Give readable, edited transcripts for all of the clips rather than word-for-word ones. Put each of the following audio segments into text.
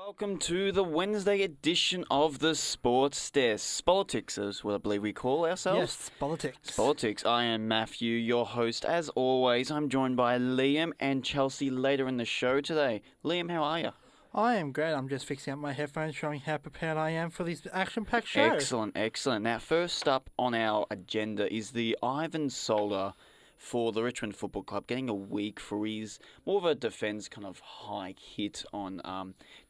Welcome to the Wednesday edition of the Sports Desk. Politics is what I believe we call ourselves. Yes, politics. Politics. I am Matthew, your host. As always, I'm joined by Liam and Chelsea later in the show today. Liam, how are you? I am great. I'm just fixing up my headphones, showing how prepared I am for this action-packed show. Excellent, excellent. Now, first up on our agenda is the Ivan Solder for the Richmond Football Club, getting a week for his more of a defence kind of high hit on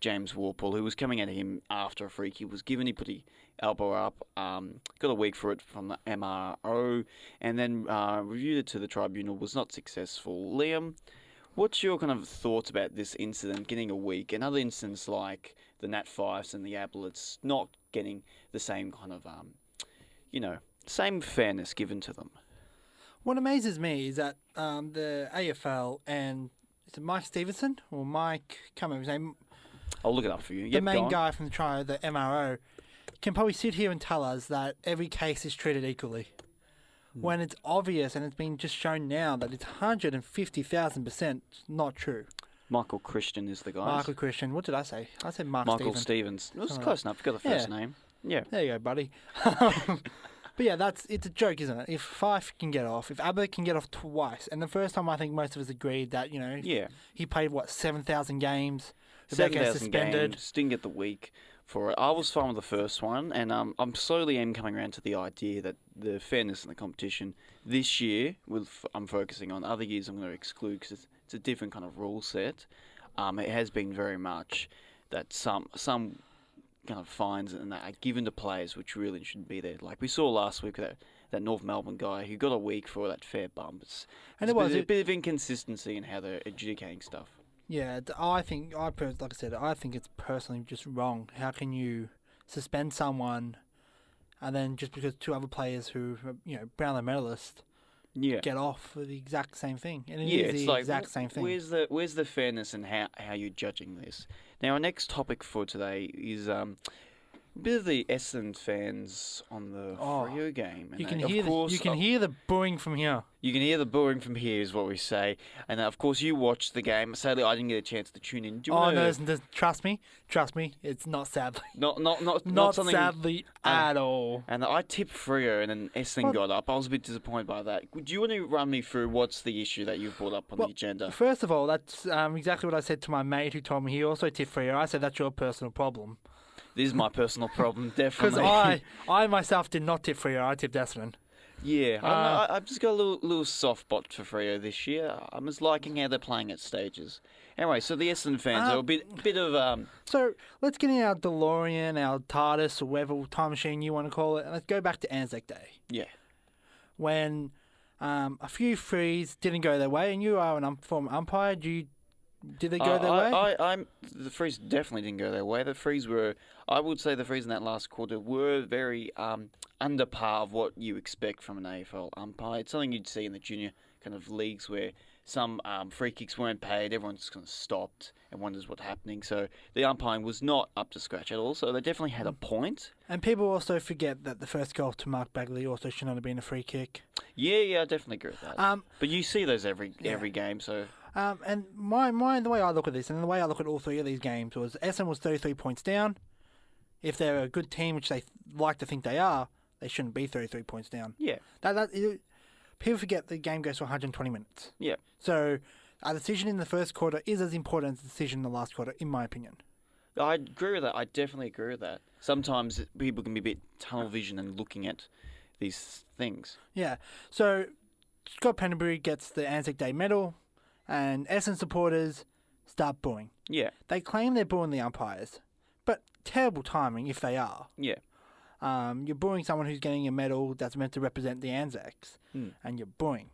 James Warple, who was coming at him after a free kick was given. He put his elbow up, got a week for it from the MRO, and then reviewed it to the tribunal, was not successful. Liam, what's your kind of thoughts about this incident, getting a week, and other incidents like the Nat Fifes and the Ablets not getting the same kind of, same fairness given to them? What amazes me is that the AFL and is it Mike Stevenson or Mike? Can't remember his name. I'll look it up for you. The main guy from the MRO can probably sit here and tell us that every case is treated equally, when it's obvious and it's been just shown now that it's 150,000% not true. Michael Christian is the guy. Michael Christian. What did I say? I said Michael Stevens. It was close enough. Forgot the first name. Yeah. There you go, buddy. But yeah, it's a joke, isn't it? If Fife can get off, if Abbott can get off twice, and the first time I think most of us agreed that, he played, 7,000 games, 7,000 games, didn't get the week for it. I was fine with the first one, and I'm slowly coming around to the idea that the fairness in the competition this year, I'm focusing on. Other years I'm going to exclude because it's a different kind of rule set. It has been very much that some kind of fines and that are given to players which really shouldn't be there. Like we saw last week with that North Melbourne guy who got a week for that fair bump. It's a bit of inconsistency in how they're adjudicating stuff. Yeah, I think it's personally just wrong. How can you suspend someone and then just because two other players who Brownlow medalists get off for the exact same thing? And it's the exact same thing. Where's the fairness in how you're judging this? Now, our next topic for today is a bit of the Essendon fans on the Freo game. And you can hear the booing from here. You can hear the booing from here, is what we say. And of course, you watched the game. Sadly, I didn't get a chance to tune in. Trust me, it's not sadly. Not something sadly at all. And I tipped Freo, and then Essendon got up. I was a bit disappointed by that. Do you want to run me through what's the issue that you've brought up on the agenda? First of all, that's exactly what I said to my mate who told me he also tipped Freo. I said that's your personal problem. This is my personal problem, definitely. Because I myself did not tip Freo. I tipped Essendon. Yeah, I've just got a little soft spot for Freo this year. I'm just liking how they're playing at stages. Anyway, so the Essendon fans are a bit of... So let's get in our DeLorean, our TARDIS, or whatever time machine you want to call it, and let's go back to Anzac Day. Yeah. When a few frees didn't go their way, and you are an former umpire, did they go their way? The frees definitely didn't go their way. The frees were... I would say the frees in that last quarter were very under par of what you expect from an AFL umpire. It's something you'd see in the junior kind of leagues where some free kicks weren't paid, everyone's kind of stopped and wonders what's happening. So the umpiring was not up to scratch at all, so they definitely had a point. And people also forget that the first goal to Mark Bagley also should not have been a free kick. Yeah, I definitely agree with that. But you see those every game, so... And the way I look at this, and the way I look at all three of these games, was Essendon was 33 points down. If they're a good team, which they like to think they are, they shouldn't be 33 points down. Yeah. People forget the game goes for 120 minutes. Yeah. So a decision in the first quarter is as important as the decision in the last quarter, in my opinion. I agree with that. I definitely agree with that. Sometimes people can be a bit tunnel vision and looking at these things. Yeah. So Scott Penderbury gets the Anzac Day medal, and Essendon supporters start booing. Yeah. They claim they're booing the umpires, but terrible timing if they are. Yeah. You're booing someone who's getting a medal that's meant to represent the Anzacs, and you're booing.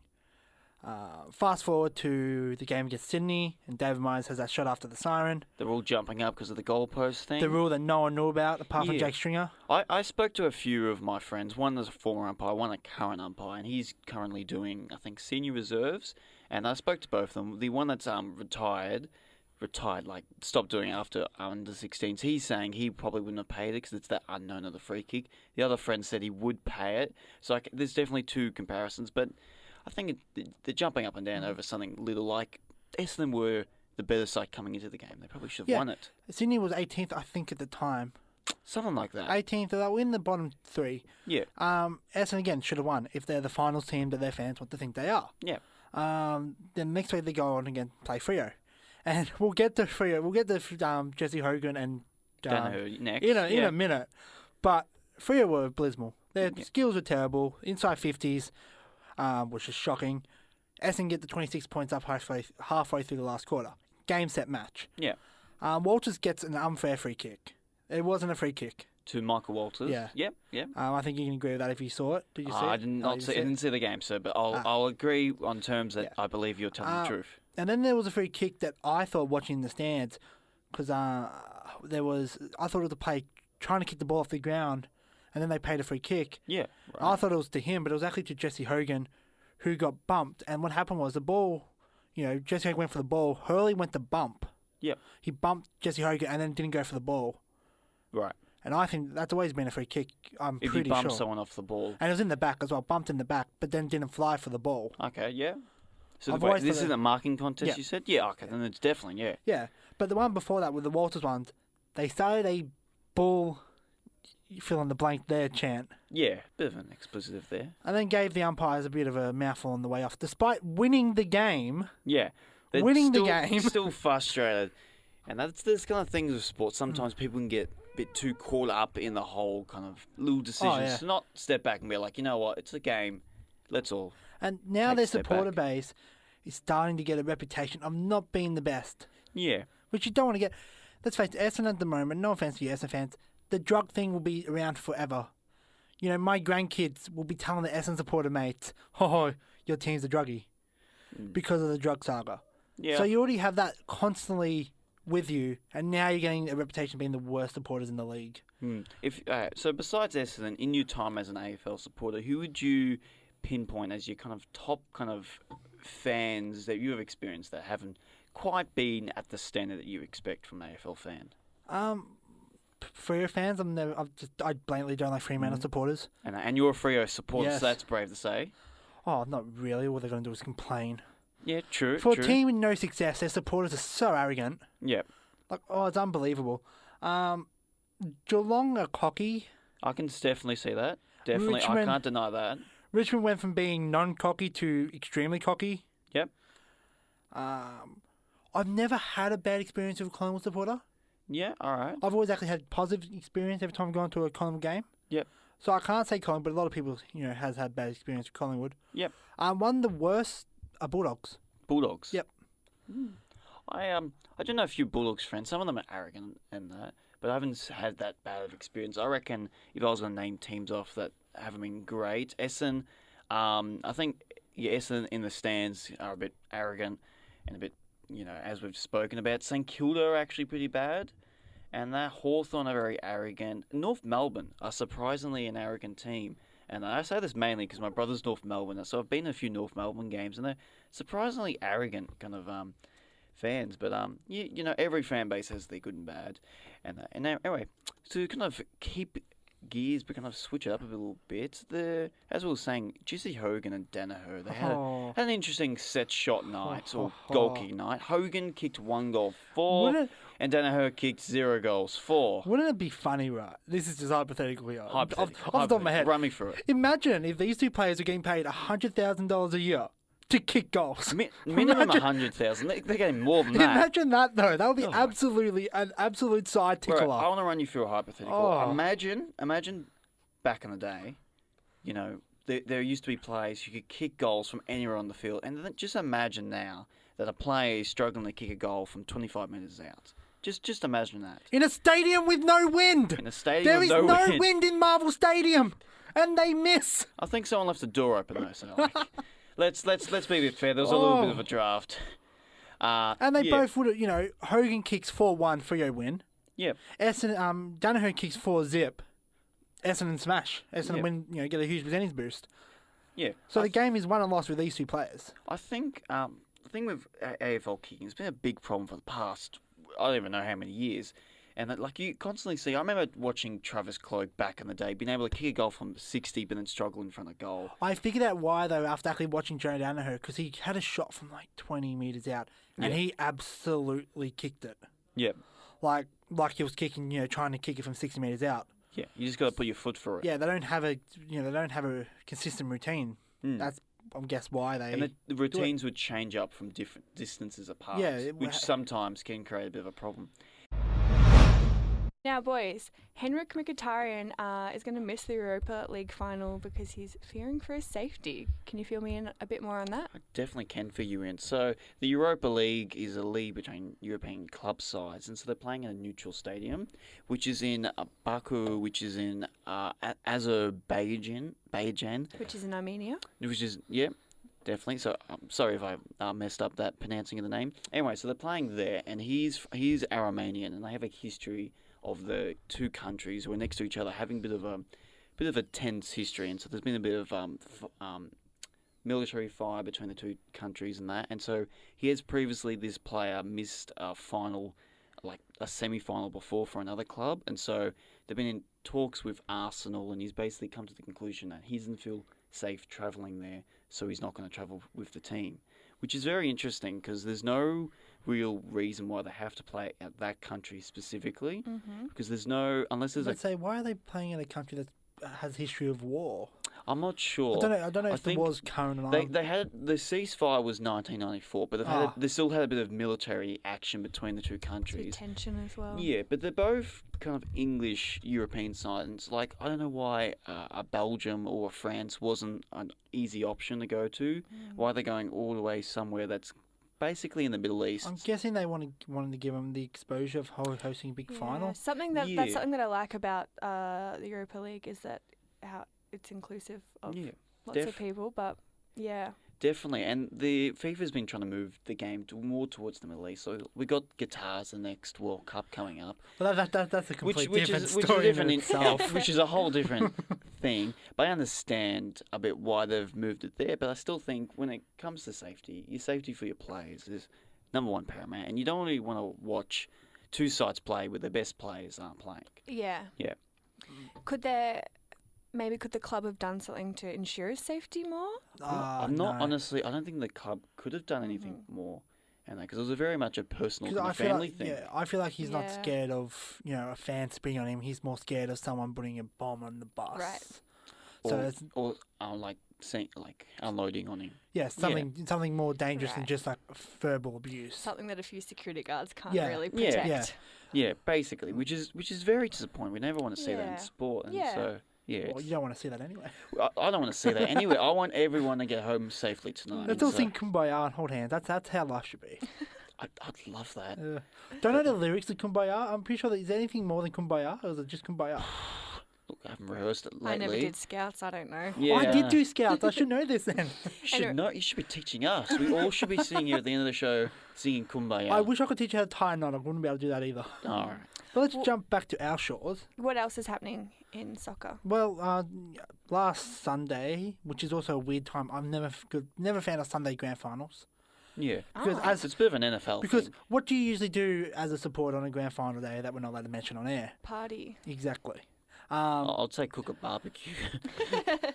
Fast forward to the game against Sydney, and David Myers has that shot after the siren. They're all jumping up because of the goalpost thing. The rule that no one knew about, apart from Jake Stringer. I spoke to a few of my friends. One is a former umpire, one a current umpire, and he's currently doing, I think, senior reserves. And I spoke to both of them. The one that's retired, like stopped doing it after under 16s. He's saying he probably wouldn't have paid it because it's that unknown of the free kick. The other friend said he would pay it. So there's definitely two comparisons, but I think they're jumping up and down over something little. Like Essendon were the better side coming into the game. They probably should have Yeah. won it. Sydney was 18th, I think, at the time. Something like that. 18th, they were in the bottom three. Yeah. Essendon again should have won if they're the finals team that their fans want to think they are. Yeah. Then next week they go on again play Freo, and we'll get to Freo. We'll get to Jesse Hogan and Danaher next. in a minute. But Freo were abysmal. Their skills were terrible. Inside 50s, which is shocking. Essendon get the 26 points up halfway through the last quarter. Game, set, match. Yeah. Walters gets an unfair free kick. It wasn't a free kick. To Michael Walters. Yeah. Yep. Yep. I think you can agree with that if you saw it. Did you see it? I didn't see the game, sir, but I'll agree on terms that I believe you're telling the truth. And then there was a free kick that I thought watching in the stands, because I thought it was a play trying to kick the ball off the ground, and then they paid a free kick. Yeah. Right. I thought it was to him, but it was actually to Jesse Hogan, who got bumped. And what happened was the ball, Jesse Hogan went for the ball. Hurley went to bump. Yep. He bumped Jesse Hogan and then didn't go for the ball. Right. And I think that's always been a free kick. I'm if pretty you bump sure. someone off the ball. And it was in the back as well, bumped in the back, but then didn't fly for the ball. Okay, yeah. So this is a marking contest, you said? Yeah, okay, then it's definitely, yeah. Yeah, but the one before that with the Walters ones, they started a bull, fill in the blank there chant. Yeah, bit of an expletive there. And then gave the umpires a bit of a mouthful on the way off, despite winning the game. Yeah. The game. Still frustrated. And that's this kind of things with sports. Sometimes people can get a bit too caught up in the whole kind of little decisions. To not step back and be like, you know what, it's a game. Let's all. And now their supporter base is starting to get a reputation of not being the best. Yeah. Which you don't want to get. Let's face it, Essendon at the moment, no offence to you Essendon fans, the drug thing will be around forever. My grandkids will be telling the Essendon supporter mates, oh, your team's a druggie. Because of the drug saga. Yeah. So you already have that constantly with you, and now you're getting a reputation of being the worst supporters in the league. So besides Essendon, in your time as an AFL supporter, who would you pinpoint as your kind of top kind of fans that you have experienced that haven't quite been at the standard that you expect from an AFL fan? Freo fans, I blatantly don't like Fremantle supporters. And you're a Freo supporter, so that's brave to say. Oh, not really. All they're going to do is complain. Yeah, true. For a team with no success, their supporters are so arrogant. Yeah. It's unbelievable. Geelong are cocky. I can definitely see that. Definitely, I can't deny that. Richmond went from being non-cocky to extremely cocky. Yep. I've never had a bad experience with a Collingwood supporter. Yeah, all right. I've always actually had positive experience every time I've gone to a Collingwood game. Yep. So I can't say Collingwood, but a lot of people, has had bad experience with Collingwood. Yep. One of the worst are Bulldogs. Bulldogs? Yep. I don't know if you Bulldogs friends. Some of them are arrogant and that, but I haven't had that bad of experience. I reckon if I was going to name teams off that haven't been great, Essendon, I think Essendon in the stands are a bit arrogant and a bit, as we've spoken about. St Kilda are actually pretty bad. And that Hawthorn are very arrogant. North Melbourne are surprisingly an arrogant team. And I say this mainly because my brother's North Melbourne, so I've been to a few North Melbourne games, and they're surprisingly arrogant kind of fans. But every fan base has their good and bad. And anyway, to kind of keep gears, but kind of switch it up a little bit. As we were saying, Jesse Hogan and Danaher, they had an interesting set shot night or goal kick night. Hogan kicked 1 goal, 4. And Danaher kicked 0 goals, 4. Wouldn't it be funny, right? This is just hypothetical here. Off the top of my head. Run me through it. Imagine if these two players were getting paid $100,000 a year to kick goals. Minimum 100,000. They're getting more than that. Imagine that, though. That would be absolutely an absolute side tickler. Right, I want to run you through a hypothetical. Imagine back in the day, there used to be players who could kick goals from anywhere on the field. And then just imagine now that a player is struggling to kick a goal from 25 metres out. Just imagine that. In a stadium with no wind. In a stadium there with is no no wind in Marvel Stadium, and they miss. I think someone left the door open though. So let's be a bit fair. There was a little bit of a draft. And they both would have. Hogan kicks 4-1, Freo win. Yep. Danaher kicks 4-zip. Essendon smash. Essendon win. Get a huge percentage boost. Yeah. So the game is won and lost with these two players. I think the thing with AFL kicking, it's been a big problem for the past, I don't even know how many years. And that, like, you constantly see. I remember watching Travis Cloak back in the day, being able to kick a goal from 60, but then struggle in front of goal. I figured out why, though, after actually watching Joe Danaher, because he had a shot from like 20 metres out, and he absolutely kicked it. Yeah. Like he was kicking, trying to kick it from 60 metres out. Yeah, you just got to put your foot for it. Yeah, they don't have a consistent routine. That's, I guess, why they. And the routines would change up from different distances apart. Yeah, which sometimes can create a bit of a problem. Now, boys, Henrik Mkhitaryan is going to miss the Europa League final because he's fearing for his safety. Can you fill me in a bit more on that? I definitely can fill you in. So the Europa League is a league between European club sides, and so they're playing in a neutral stadium, which is in Baku, which is in Azerbaijan. Which is in Armenia. Which is, definitely. So I'm sorry if I messed up that pronouncing of the name. Anyway, so they're playing there, and he's Aromanian, and they have a history of the two countries who are next to each other having a bit of a tense history, and so there's been a bit of military fire between the two countries and that. And so he has previously, this player, missed a final, like a semi-final before for another club, and so they've been in talks with Arsenal, and he's basically come to the conclusion that he doesn't feel safe travelling there, so he's not going to travel with the team, which is very interesting because there's no real reason why they have to play at that country specifically, because there's no, unless there's Let's say, why are they playing in a country that has a history of war? I'm not sure. I don't know if the war's current or not. They had, the ceasefire was 1994, but they still had a bit of military action between the two countries. Tension as well. Yeah, but they're both kind of English European sides. Like, I don't know why a Belgium or a France wasn't an easy option to go to. Why they're going all the way somewhere that's basically in the Middle East. I'm guessing they wanted to give them the exposure of hosting a big final. That's something that I like about the Europa League, is that how it's inclusive of lots of people. But definitely, and the FIFA's been trying to move the game more towards the Middle East. So we got Qatar's the next World Cup coming up. Well, that's a completely different story which is different in itself. which is a whole different thing. But I understand a bit why they've moved it there. But I still think when it comes to safety, your safety for your players is number one paramount, and you don't really want to watch two sides play where the best players aren't playing. Yeah. Could the club have done something to ensure his safety more? I'm not, honestly. I don't think the club could have done anything more, because it was very much a personal kind of family thing. Yeah, I feel like he's not scared of a fan spitting on him. He's more scared of someone putting a bomb on the bus. Right. So like unloading on him. Yeah, something more dangerous than just like verbal abuse. Something that a few security guards can't really protect. Yeah, basically, which is very disappointing. We never want to see that in sport, and so. Yeah, well, you don't want to see that anyway. I don't want to see that anyway. I want everyone to get home safely tonight. Let's all sing Kumbaya and hold hands. That's how life should be. I'd love that. Don't know the lyrics to Kumbaya. I'm pretty sure is there anything more than Kumbaya, or is it just Kumbaya? Look, I haven't rehearsed it lately. I never did Scouts. I don't know. Yeah. I did do Scouts. I should know this then. You should be teaching us. We all should be sitting here at the end of the show singing Kumbaya. I wish I could teach you how to tie a knot. I wouldn't be able to do that either. All right. But let's jump back to our shores. What else is happening in soccer? Well, last Sunday, which is also a weird time, I'm never a fan of Sunday grand finals. Yeah, because it's a bit of an NFL Because thing. what do you usually do as a supporter on a grand final day that we're not allowed to mention on air? Party. Exactly. I'd say cook a barbecue.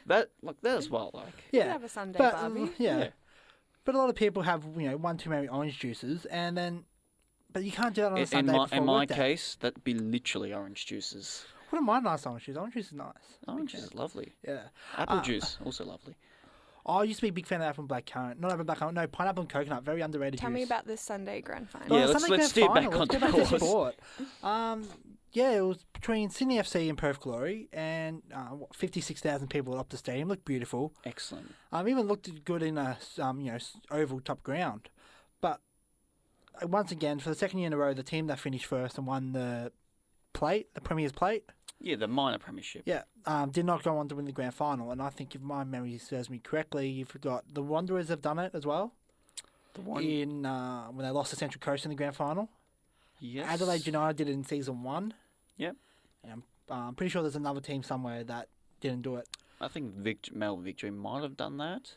that as well. You can have a Sunday barbie. Yeah. But a lot of people have one too many orange juices, but you can't do that on a Sunday before in my work day. case, that'd be literally orange juices. Wouldn't mind nice orange juice. Orange juice is nice. Orange juice is lovely. Yeah. Apple juice, also lovely. I used to be a big fan of apple and blackcurrant. Not apple and blackcurrant, no, pineapple and coconut. Very underrated Tell juice. me about this Sunday grand final. Yeah, let's steer back onto course. Sport. It was between Sydney FC and Perth Glory, and 56,000 people at Optus Stadium. Looked beautiful. Excellent. Even looked good in a oval top ground. But once again, for the second year in a row, the team that finished first and won the Premier's Plate. Yeah, the minor premiership. Yeah, did not go on to win the grand final. And I think if my memory serves me correctly, you forgot the Wanderers have done it as well. When they lost to Central Coast in the grand final. Yes. Adelaide United did it in season 1. Yep. And I'm pretty sure there's another team somewhere that didn't do it. I think Melbourne Victory might have done that.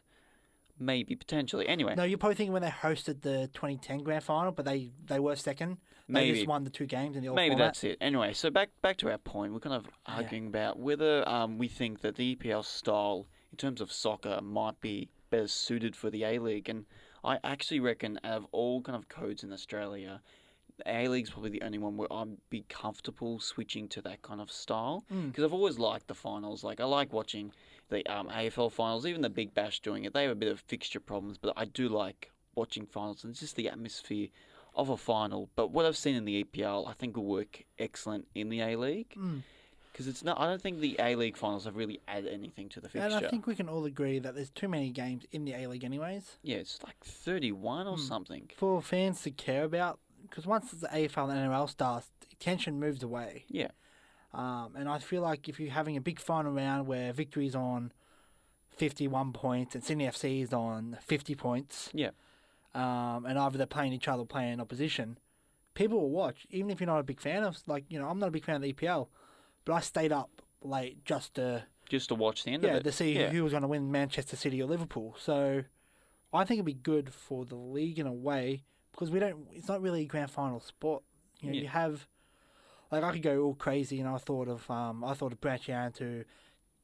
Maybe, potentially. Anyway, No, you're probably thinking when they hosted the 2010 grand final, but they were second. They maybe. just won the 2 games in the all Maybe format. that's it. Anyway, so back to our point. We're kind of arguing about whether we think that the EPL style, in terms of soccer, might be better suited for the A-League. And I actually reckon out of all kind of codes in Australia, the A-League's probably the only one where I'd be comfortable switching to that kind of style. Because I've always liked the finals. Like, I like watching the AFL finals, even the Big Bash doing it. They have a bit of fixture problems, but I do like watching finals and just the atmosphere of a final. But what I've seen in the EPL, I think will work excellent in the A-League. Because it's not. I don't think the A-League finals have really added anything to the fixture. And I think we can all agree that there's too many games in the A-League anyways. Yeah, it's like 31 or something. For fans to care about, because once the AFL and NRL starts, tension moves away. Yeah. And I feel like if you're having a big final round where Victory's on 51 points and Sydney FC is on 50 points, Yeah. and either they're playing each other or playing opposition, people will watch, even if you're not a big fan of, like, I'm not a big fan of the EPL, but I stayed up late just to watch the end of it. to see who was going to win, Manchester City or Liverpool. So I think it'd be good for the league in a way, because it's not really a grand final sport. You have, like, I could go all crazy, and I thought of branching out into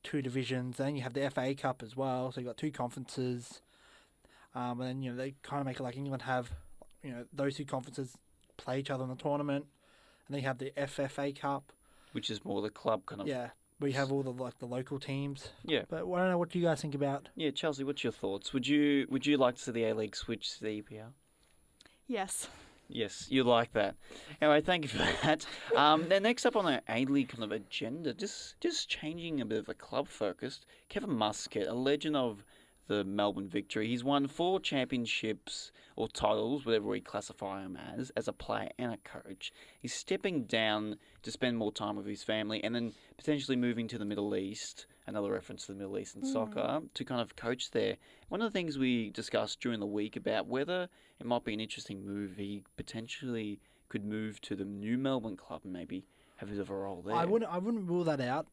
2 divisions. Then you have the FA Cup as well, so you got 2 conferences. And then they kind of make it like England have, those 2 conferences play each other in the tournament, and then you have the FFA Cup, which is more the club kind of. Yeah, where you have all the local teams. Yeah. But I don't know, what do you guys think about? Yeah, Chelsea, what's your thoughts? Would you like to see the A-League switch to the EPL? Yes. Yes, you like that. Anyway, thank you for that. Then next up on our A-League kind of agenda, just changing a bit of a club focused, Kevin Muscat, a legend of the Melbourne Victory. He's won 4 championships or titles, whatever we classify him as a player and a coach. He's stepping down to spend more time with his family and then potentially moving to the Middle East, another reference to the Middle East and soccer, to kind of coach there. One of the things we discussed during the week about whether it might be an interesting move, he potentially could move to the new Melbourne club and maybe have a bit of a role there. I wouldn't rule that out.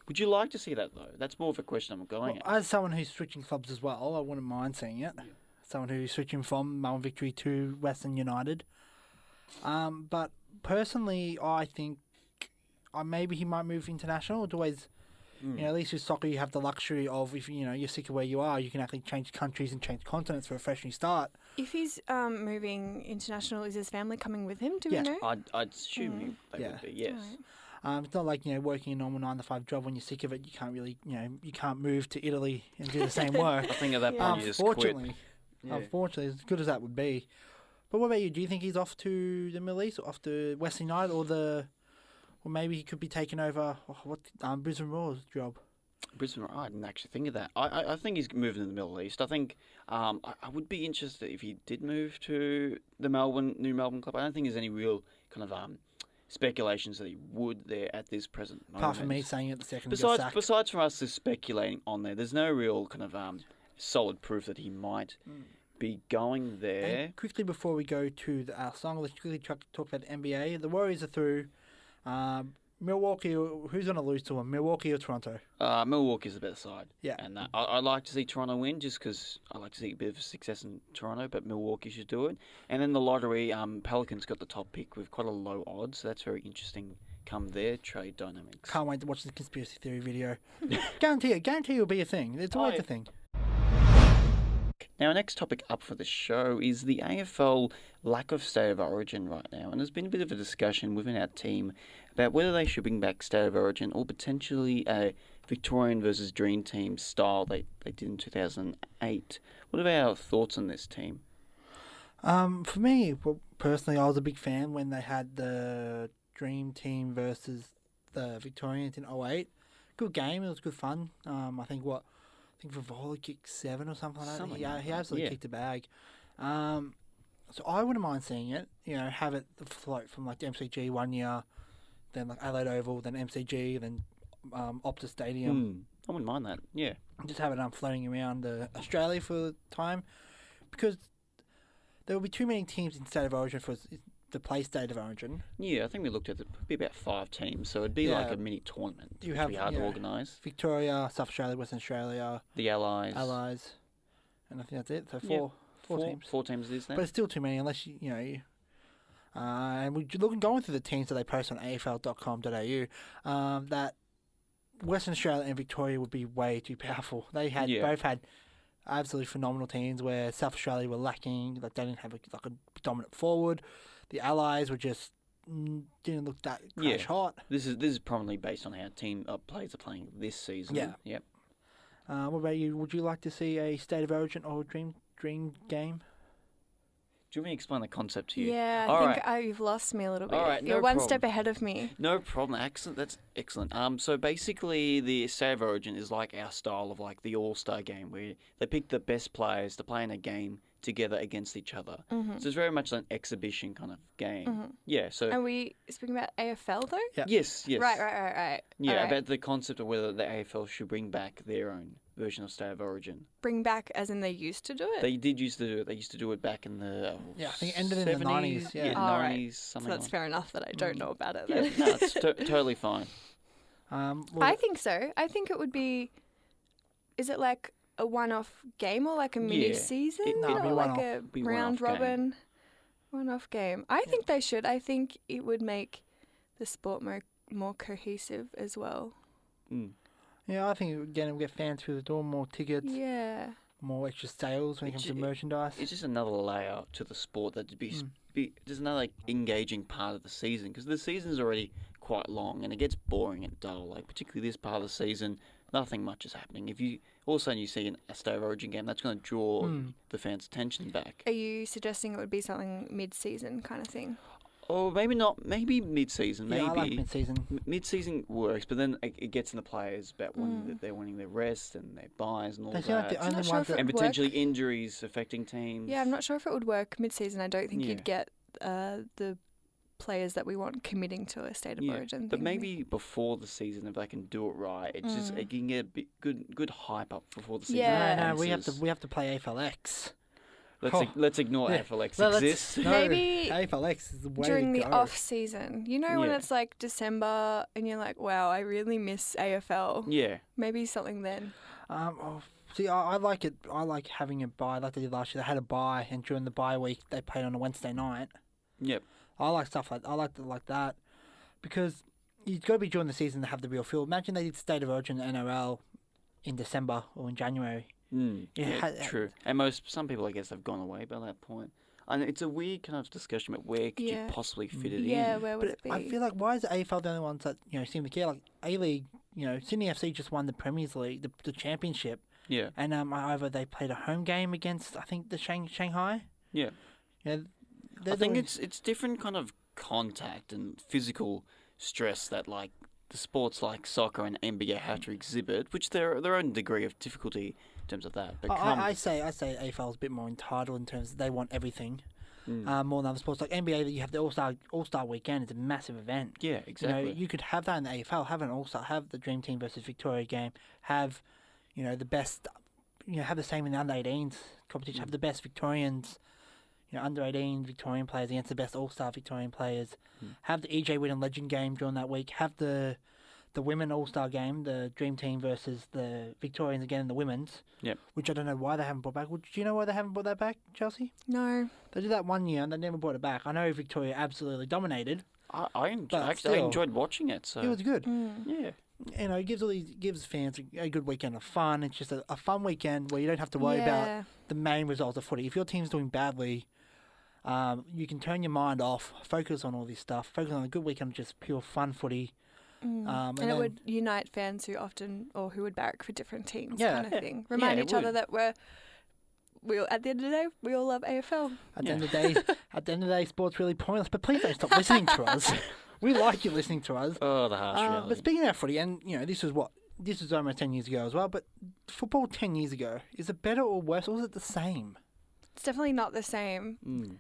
Would you like to see that, though? That's more of a question I'm going at. As someone who's switching clubs as well, I wouldn't mind seeing it. Yeah. Someone who's switching from Melbourne Victory to Western United. But personally, I think maybe he might move international. It's always, at least with soccer, you have the luxury of, if you're sick of where you are, you can actually change countries and change continents for a fresh new start. If he's moving international, is his family coming with him? Do we know? I'd assume they would be, yes. Right. It's not like, working a normal 9-to-5 job. When you're sick of it, you can't really, you can't move to Italy and do the same work. I think at that point you just quit. Unfortunately, as good as that would be. But what about you? Do you think he's off to the Middle East or off to Western United or maybe he could be taking over Brisbane Roar's job? Brisbane, I didn't actually think of that. I think he's moving to the Middle East. I think I would be interested if he did move to the new Melbourne club. I don't think there's any real kind of speculations that he would there at this present moment. Apart from me saying it the second he got sacked. Besides from us just speculating on there's no real kind of solid proof that he might be going there. And quickly before we go to our song, let's quickly talk about the NBA. The Warriors are through. Milwaukee, who's going to lose to them? Milwaukee or Toronto? Milwaukee's the better side. Yeah. And I'd like to see Toronto win just because I like to see a bit of success in Toronto, but Milwaukee should do it. And then the lottery, Pelicans got the top pick with quite a low odds, so that's very interesting come their trade dynamics. Can't wait to watch the conspiracy theory video. Guarantee it'll be a thing. It's always a thing. Now, our next topic up for the show is the AFL lack of state of origin right now. And there's been a bit of a discussion within our team about whether they should bring back state of origin or potentially a Victorian versus Dream Team style they did in 2008. What are our thoughts on this team? For me, personally, I was a big fan when they had the Dream Team versus the Victorians in 2008. Good game. It was good fun. I think Vavola kicked 7 or something like that. He absolutely kicked a bag. So I wouldn't mind seeing it. Have it float from like the MCG 1 year, then like Adelaide Oval, then MCG, then Optus Stadium. I wouldn't mind that. Yeah. Just have it floating around Australia for the time, because there will be too many teams in state of origin for the play state of origin. Yeah, I think we looked at it'd be about 5 teams, so it'd be like a mini tournament. It'd be hard to organise. Victoria, South Australia, Western Australia, the Allies, and I think that's it. So Yeah. four teams. 4 teams it is then. But it's still too many unless you know. And we're going through the teams that they post on afl.com.au. That Western Australia and Victoria would be way too powerful. They had both had absolutely phenomenal teams where South Australia were lacking. Like they didn't have a dominant forward. The Allies were just didn't look that crash hot. This is probably based on how team players are playing this season. Yeah. Yep. What about you? Would you like to see a State of Origin or dream game? Do you want me to explain the concept to you? Yeah, I think you've lost me a little bit. All right, You're no one problem. step ahead of me. No problem. Excellent. That's excellent. So basically, the State of Origin is like our style of like the All-Star game, where they pick the best players to play in a game together against each other. Mm-hmm. So it's very much an exhibition kind of game. Mm-hmm. Yeah. So. Are we speaking about AFL though? Yeah. Yes. Right. Yeah, Alright. about the concept of whether the AFL should bring back their own version of State of Origin. Bring back as in they used to do it? They did used to do it. They used to do it back in the I think it ended in the 90s. Yeah. Oh, right. 90s, So something that's like fair enough that I don't know about it Yeah, then. no, it's totally fine. I think so. I think it would be... Is it like a one-off game or like a mini-season? It- No, or it'd be like one-off. a Be one-off round-robin one-off game? I think they should. I think it would make the sport more cohesive as well. Mm. Yeah, I think again we'll get fans through the door, more tickets, Yeah. more extra sales when it comes to It's- merchandise. It's just another layer to the sport that'd be just another like, engaging part of the season because the season's already quite long and it gets boring and dull. Like particularly this part of the season, nothing much is happening. If you all of a sudden you see a State of Origin game, that's going to draw the fans' attention back. Are you suggesting it would be something mid-season kind of thing? Or maybe not. Maybe mid-season. Yeah, Maybe I like mid-season. Mid-season works, but then it gets in the players about wanting they're wanting their rest and their buys and all They that. seem like the I'm only not sure ones if that. And would potentially work. injuries affecting teams. Yeah, I'm not sure if it would work mid-season. I don't think Yeah. you'd get the players that we want committing to a State of Origin But thing. maybe before the season, if they can do it right, it's just it can get a bit good hype up before the season. Yeah. No, we commences. have to play AFLX. Let's ignore Yeah. AFLX Well, let's- exists. No, Maybe AFLX is the way during to the go. off season. You know when Yeah. it's like December and you're like, wow, I really miss AFL. Yeah, Maybe something then. See, I like it. I like having a bye like they did last year. They had a bye, and during the bye week, they played on a Wednesday night. yep, I like stuff like that because you've got to be during the season to have the real feel. Imagine they did State of Origin NRL in December or in January. true. And some people, I guess, have gone away by that point. And it's a weird kind of discussion about where could Yeah. you possibly fit it Yeah, in. where would But it be? I feel like why is the AFL the only ones that seem to care? Like A-League, Sydney FC just won the Premier's League, the championship, Yeah, and however they played a home game against I think the Shanghai. yeah. Yeah, I think it's different kind of contact and physical stress that like the sports like soccer and NBA have to exhibit, which their own degree of difficulty in terms of that. But I say AFL is a bit more entitled in terms of they want everything more than other sports. Like NBA, that you have the All-Star weekend. It's a massive event. yeah, exactly. You could have that in the AFL. Have an All-Star. Have the Dream Team versus Victoria game. Have the best. Have the same in the under-18s competition. Have the best Victorians. Under-18 Victorian players against the best All-Star Victorian players. Have the EJ Whittam Legend game during that week. Have the women All-Star game, the Dream Team versus the Victorians again in the women's. Yep. Which I don't know why they haven't brought back. Do you know why they haven't brought that back, Chelsea? No. They did that one year and they never brought it back. I know Victoria absolutely dominated. I But enjoyed watching it. So It was good. yeah, It gives fans a good weekend of fun. It's just a fun weekend where you don't have to worry about the main results of footy. If your team's doing badly, you can turn your mind off, focus on all this stuff, focus on a good weekend of just pure fun footy. And it would unite fans who would barrack for different teams, Yeah. kind of thing. Remind Yeah, each other that at the end of the day, we all love AFL. At the end of the day, sport's really pointless. But please don't stop listening to us. We like you listening to us. oh, the harsh reality. But speaking of footy, and this was almost 10 years ago as well. But football 10 years ago, is it better or worse, or is it the same? It's definitely not the same. Mm.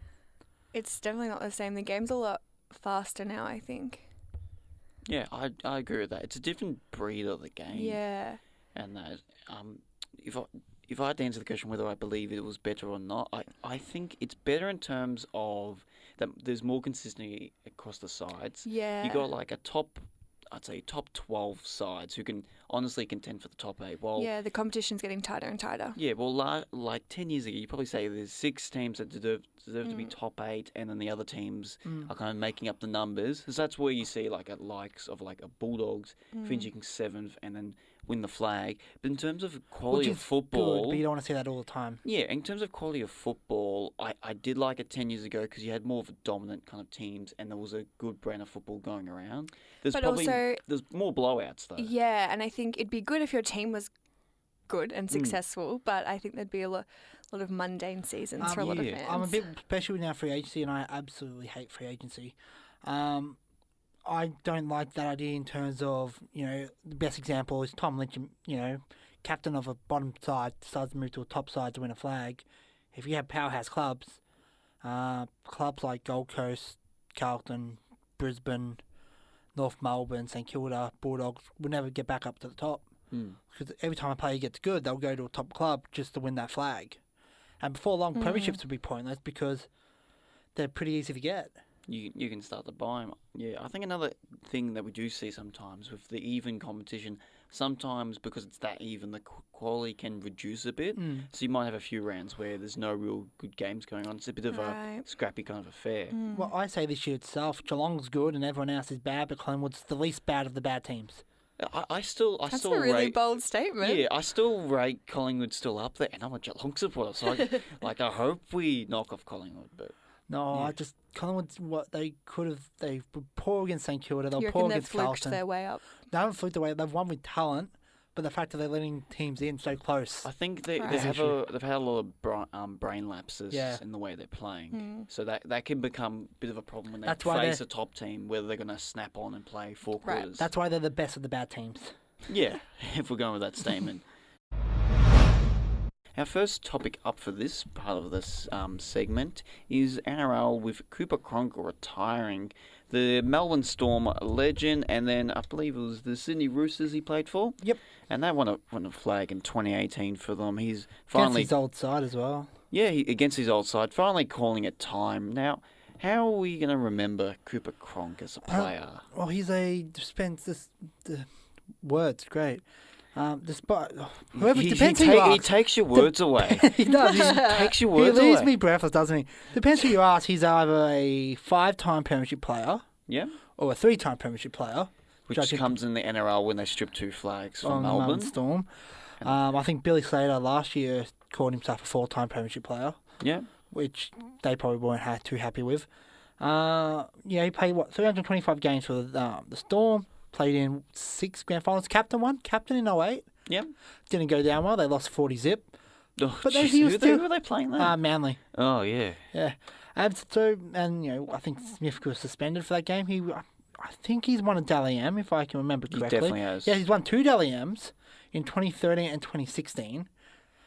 It's definitely not the same. The game's a lot faster now, I think. Yeah, I agree with that. It's a different breed of the game. Yeah. And that if I had to answer the question whether I believe it was better or not, I think it's better in terms of that there's more consistency across the sides. Yeah. You got like a top I'd say, top 12 sides who can honestly contend for the top 8. Well, Yeah, the competition's getting tighter and tighter. yeah, well, like 10 years ago, you probably say there's 6 teams that deserve to be top 8, and then the other teams are kind of making up the numbers. Because that's where you see, like, at likes of, like, a Bulldogs finishing 7th and then win the flag. But in terms of quality of football... Good, but you don't want to see that all the time. Yeah, in terms of quality of football, I did like it 10 years ago because you had more of a dominant kind of teams and there was a good brand of football going around. There's more blowouts, though. Yeah, and I think it'd be good if your team was good and successful, but I think there'd be a lot of mundane seasons for a lot of fans. I'm a bit, especially now free agency, and I absolutely hate free agency. I don't like that idea in terms of, the best example is Tom Lynch, captain of a bottom side, decides to move to a top side to win a flag. If you have powerhouse clubs like Gold Coast, Carlton, Brisbane, North Melbourne, St Kilda, Bulldogs, will never get back up to the top. Because every time a player gets good, they'll go to a top club just to win that flag. And before long, premierships would be pointless because they're pretty easy to get. You can start to buy them. Yeah, I think another thing that we do see sometimes with the even competition, sometimes because it's that even, the quality can reduce a bit. So you might have a few rounds where there's no real good games going on. It's a bit of a scrappy kind of affair. Well, I say this year itself, Geelong's good and everyone else is bad, but Collingwood's the least bad of the bad teams. That's a really bold statement. Yeah, I still rate Collingwood still up there, and I'm a Geelong supporter, so I hope we knock off Collingwood, but... No, yeah. Collingwood's what they could have. They were poor against St Kilda. They were You poor reckon against they've fluked Carlton. their way up? They haven't fluked their way. They've won with talent, but the fact that they're letting teams in so close. I think they've had a lot of brain lapses in the way they're playing. So that can become a bit of a problem when they face a top team, whether they're going to snap on and play 4 quarters. That's why they're the best of the bad teams. Yeah, if we're going with that statement. Our first topic up for this part of this segment is NRL with Cooper Cronk retiring. The Melbourne Storm legend, and then I believe it was the Sydney Roosters he played for. Yep. And they won a flag in 2018 for them. He's finally... Against his old side as well. Yeah, against his old side. Finally calling it time. Now, how are we going to remember Cooper Cronk as a player? Well, he's a... The words, great. Despite whoever he takes your words away. He does. He takes your words away. He leaves me breathless, doesn't he? Depends who you ask. He's either a 5-time premiership player, or a 3-time premiership player, which comes in the NRL when they strip 2 flags from Melbourne Storm. I think Billy Slater last year called himself a 4-time premiership player. Yeah, which they probably weren't too happy with. He played 325 games for the Storm. Played in 6 grand finals. Captain in 08. Yep. Didn't go down well. They lost 40 zip. Oh, but who were they playing there? Manly. Oh, yeah. Yeah. And I think Smith was suspended for that game. I think he's won a Dally M, if I can remember correctly. He definitely has. Yeah, he's won 2 Dally M's in 2013 and 2016.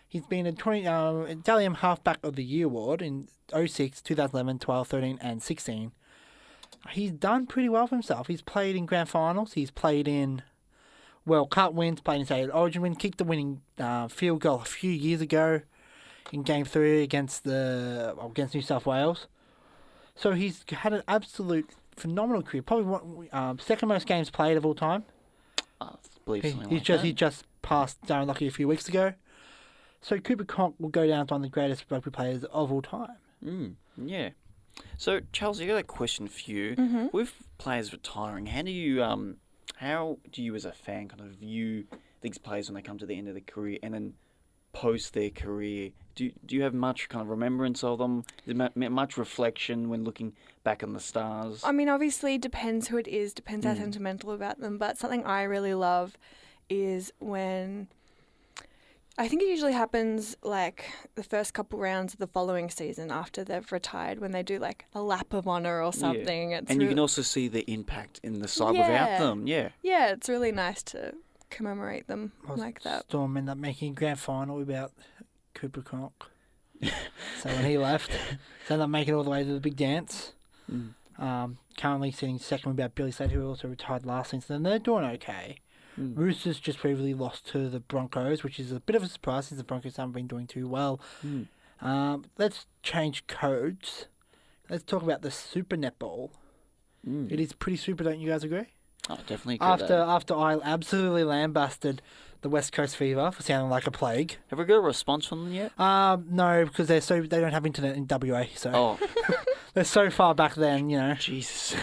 He's been a Dally M Halfback of the Year award in 06, 2011, 12, 13 and 16. He's done pretty well for himself. He's played in grand finals. He's played in World Cup wins, played in State Origin win, kicked the winning field goal a few years ago in Game 3 against New South Wales. So he's had an absolute phenomenal career. Probably second most games played of all time. I believe something He just passed Darren Lockyer a few weeks ago. So Cooper Cronk will go down as one of the greatest rugby players of all time. Yeah. So, Charles, I got a question for you. With players retiring, how do you as a fan kind of view these players when they come to the end of their career and then post their career? Do you have much kind of remembrance of them? Is there much reflection when looking back on the stars? I mean, obviously, depends who it is, depends how sentimental about them, but something I really love is when... I think it usually happens like the first couple rounds of the following season after they've retired when they do like a lap of honour or something. Yeah. And you can also see the impact in the side without them. Yeah. Yeah, it's really nice to commemorate them like that. Storm ended up making a grand final without Cooper Cronk. So when he left, they ended up making it all the way to the big dance. Currently sitting second without Billy Slater, who also retired last season. And they're doing okay. Roosters just previously lost to the Broncos, which is a bit of a surprise since the Broncos haven't been doing too well. Let's change codes. Let's talk about the Super Netball. It is pretty super, don't you guys agree? Oh, definitely agree with that. After I absolutely lambasted the West Coast Fever for sounding like a plague. Have we got a response from them yet? No, because they don't have internet in WA, so Oh, they're so far back then, you know. Jesus.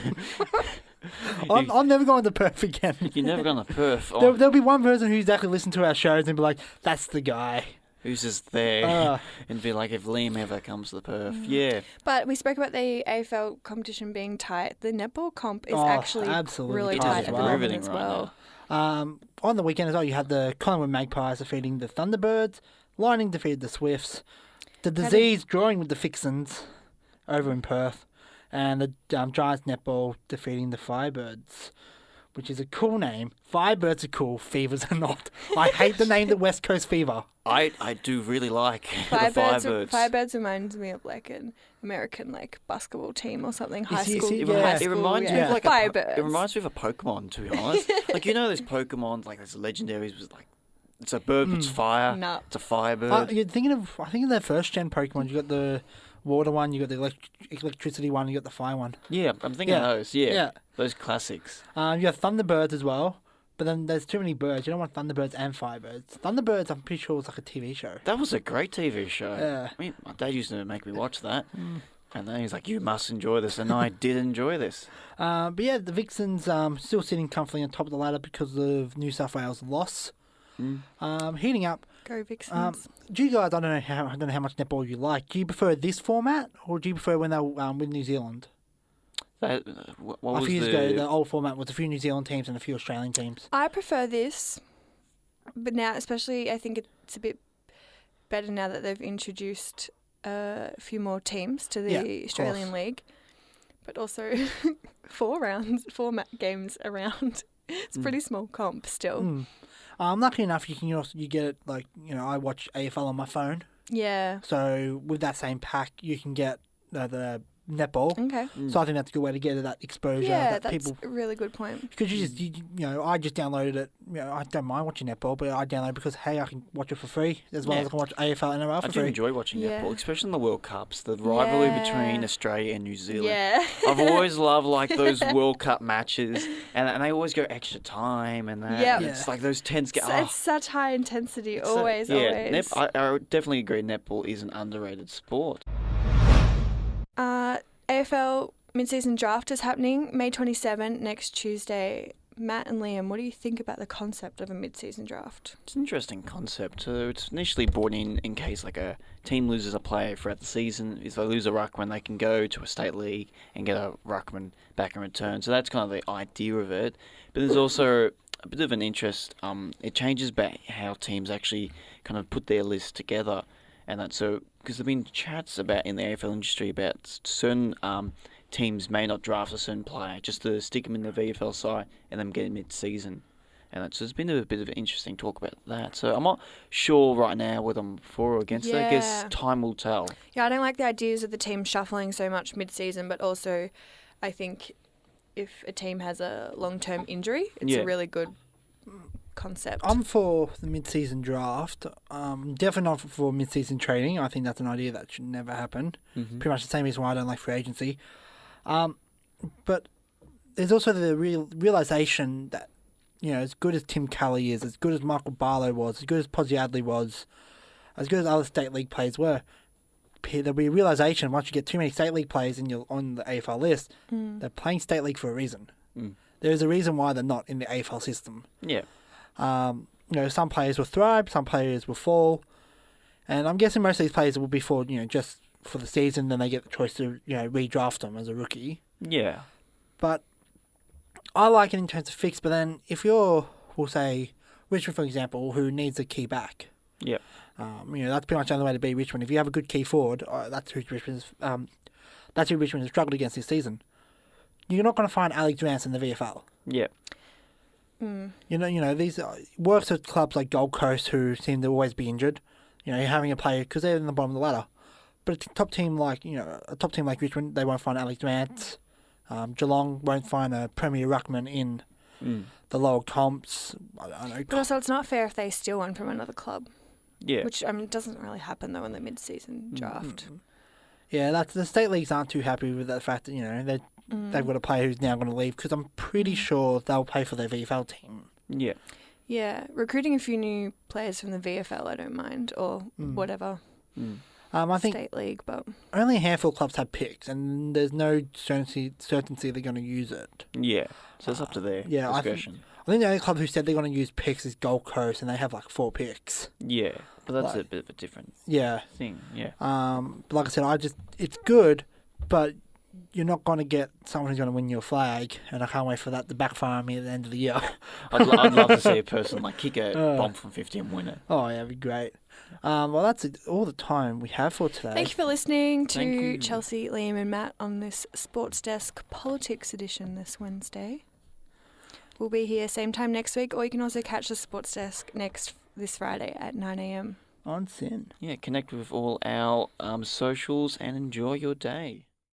I'm never going to Perth again. You're never going to Perth. Oh, There'll be one person who's actually listened to our shows and be like, "That's the guy." who's just there? And be like, if Liam ever comes to the Perth. Yeah. But we spoke about the AFL competition being tight. The netball comp is actually absolutely really It tight is at the moment riveting as right well. On the weekend as well, you had the Collingwood Magpies defeating the Thunderbirds. Lightning defeated the Swifts. The Disease drawing with the Fixins over in Perth. And the Giants netball defeating the Firebirds, which is a cool name. Firebirds are cool, Fevers are not. I hate the name the West Coast Fever. I do really like the Firebirds. Firebirds reminds me of like an American like basketball team or something. High see, school. see, It, yeah. high it school, reminds me yeah. of like Firebirds. it reminds me of a Pokemon, to be honest. Like, you know those Pokemon, like those legendaries, was like, it's a bird puts fire. No. It's a firebird. You're thinking of, I think of their first gen Pokemon. You got the water one, you got the electricity one, you got the fire one. Yeah, I'm thinking of those. Yeah, Yeah. those classics. You have Thunderbirds as well, but then there's too many birds. You don't want Thunderbirds and Firebirds. Thunderbirds, I'm pretty sure, was like a TV show. That was a great TV show. Yeah. I mean, my dad used to make me watch that. And then he's like, you must enjoy this. And I did enjoy this. But yeah, the Vixens still sitting comfortably on top of the ladder because of New South Wales' loss. Heating up. Go Vixens. Do you guys? I don't know how much netball you like. Do you prefer this format, or do you prefer when they were with New Zealand? What A was few years ago, the old format was a few New Zealand teams and a few Australian teams. I prefer this, but now especially I think it's a bit better now that they've introduced a few more teams to the Australian League, but also 4 games around. It's a pretty small comp still. Lucky enough, you get it like I watch AFL on my phone, Yeah. so with that same pack you can get the netball. Okay. So I think that's a good way to get that exposure. Yeah, that that's people a really good point. because I just downloaded it. I don't mind watching netball, but I download it because hey, I can watch it for free as well as I can watch AFL and NRL for I do free. enjoy watching Yeah. netball, especially in the World Cups. The rivalry Yeah. between Australia and New Zealand. Yeah. I've always loved like those World Cup matches, and they always go extra time and that. Yep. And it's like those tens get. It's such high intensity. It's Always. I definitely agree. Netball is an underrated sport. AFL mid-season draft is happening May 27 next Tuesday. Matt and Liam, what do you think about the concept of a mid-season draft? It's an interesting concept. So it's initially brought in case like a team loses a player throughout the season. If they lose a ruckman, they can go to a state league and get a ruckman back in return. So that's kind of the idea of it. But there's also a bit of an interest. It changes back how teams actually kind of put their list together, and that's so because there've been chats about in the AFL industry about certain teams may not draft a certain player just to stick them in the VFL side and then get him mid-season. And so there's been a bit of interesting talk about that. So I'm not sure right now whether I'm for or against it. I guess time will tell. Yeah, I don't like the ideas of the team shuffling so much mid-season, but also I think if a team has a long-term injury, it's a really good concept. I'm for the mid-season draft. Definitely not for mid-season training. I think that's an idea that should never happen. Pretty much the same reason why I don't like free agency. But there's also the realization that as good as Tim Kelly is, as good as Michael Barlow was, as good as Posiadly was, as good as other state league players were, there'll be a realization once you get too many state league players and you're on the AFL list, they're playing state league for a reason. There's a reason why they're not in the AFL system. Yeah. Some players will thrive, some players will fall, and I'm guessing most of these players will be for just for the season. Then they get the choice to redraft them as a rookie. Yeah. But I like it in terms of fix. But then if we'll say Richmond for example, who needs a key back. Yeah. That's pretty much the only way to beat Richmond. If you have a good key forward, that's who Richmond has struggled against this season. You're not going to find Alex Rance in the VFL. Yeah. These works at clubs like Gold Coast who seem to always be injured. You're having a player because they're in the bottom of the ladder. But a top team like Richmond, they won't find Alex Rance. Geelong won't find a Premier Ruckman in the lower comps. I don't know. But also, it's not fair if they steal one from another club. Yeah. Which doesn't really happen though in the mid-season draft. Yeah, the state leagues aren't too happy with the fact that they've got a player who's now going to leave, because I'm pretty sure they'll play for their VFL team. Yeah. Yeah, recruiting a few new players from the VFL, I don't mind, or whatever. I think State league, but only a handful of clubs have picks, and there's no certainty they're going to use it. Yeah. So it's up to their discretion. I think the only club who said they're going to use picks is Gold Coast, and they have like 4 picks. Yeah, but that's a bit of a different thing. Yeah. But like I said, it's good, but you're not going to get someone who's going to win your flag, and I can't wait for that to backfire on me at the end of the year. I'd love to see a person like kick a bomb from 50 and win it. Oh yeah, that'd be great. Well, that's all the time we have for today. thank you for listening to Chelsea, Liam and Matt on this Sports Desk Politics edition this Wednesday. We'll be here same time next week, or you can also catch the Sports Desk this Friday at 9 a.m. On Sin. Yeah, connect with all our socials and enjoy your day.